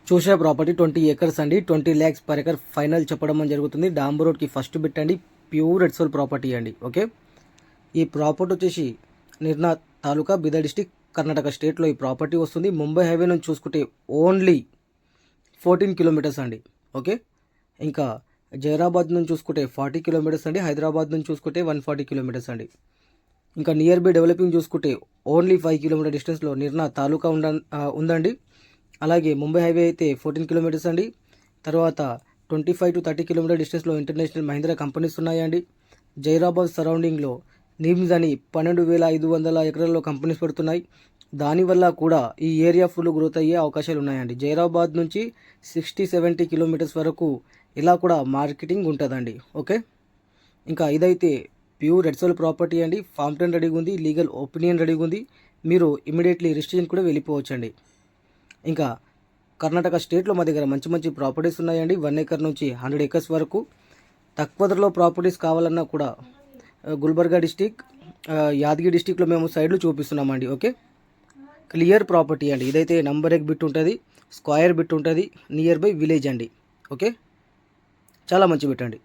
చూసే property 20 acres అండి. 20 lakhs per acre final చెప్పడం జరుగుతుంది. డాంబు రోడ్కి ఫస్ట్ బిట్ అండి. ప్యూర్ రెడ్ ప్రాపర్టీ అండి. ఓకే, ఈ ప్రాపర్టీ వచ్చేసి నిర్నా తాలూకా బీదర్ డిస్టిక్ కర్ణాటక స్టేట్లో ఈ ప్రాపర్టీ వస్తుంది. ముంబై హైవే నుంచి చూసుకుంటే ఓన్లీ 14 కిలోమీటర్స్ అండి. ఓకే, ఇంకా జైరాబాద్ నుంచి చూసుకుంటే 40 కిలోమీటర్స్ అండి. హైదరాబాద్ నుంచి చూసుకుంటే 140 కిలోమీటర్స్ అండి. ఇంకా నియర్ బై డెవలపింగ్ చూసుకుంటే ఓన్లీ 5 కిలోమీటర్ డిస్టెన్స్లో నిర్నా తాలూకా ఉందండి. అలాగే ముంబై హైవే అయితే 14 కిలోమీటర్స్ అండి. తర్వాత 25 to 30 కిలోమీటర్ డిస్టెన్స్లో ఇంటర్నేషనల్ మహీంద్రా కంపెనీస్ ఉన్నాయండి. జైరాబాద్ సరౌండింగ్లో నిమ్స్ అని 12,500 ఎకరాల్లో కంపెనీస్ పడుతున్నాయి. దానివల్ల కూడా ఈ ఏరియా ఫుల్ గ్రోత్ అయ్యే అవకాశాలు ఉన్నాయండి. జైరాబాద్ నుంచి 60-70 కిలోమీటర్స్ వరకు ఇలా కూడా మార్కెటింగ్ ఉంటుందండి. ఓకే, ఇంకా ఇదైతే ప్యూర్ రెడ్ సోల్ ప్రాపర్టీ అండి. ఫామ్ 10 రెడీగా ఉంది, లీగల్ ఒపీనియన్ రెడీగా ఉంది. మీరు ఇమీడియట్లీ రిజిస్ట్రేషన్ కూడా వెళ్ళిపోవచ్చండి. ఇంకా కర్ణాటక స్టేట్లో మా దగ్గర మంచి మంచి ప్రాపర్టీస్ ఉన్నాయండి. 1 acre నుంచి 100 acres వరకు. తక్కువ ధరలో ప్రాపర్టీస్ కావాలన్నా కూడా గుల్బర్గా డిస్టిక్, యాదగిరి డిస్టిక్లో మేము సైడ్లు చూపిస్తున్నామండి. ఓకే, క్లియర్ ప్రాపర్టీ అండి. ఇదైతే నంబర్ 1 బిట్ ఉంటుంది, స్క్వేర్ బిట్ ఉంటుంది, నియర్ బై విలేజ్ అండి. ఓకే, చాలా మంచి బిట్ అండి.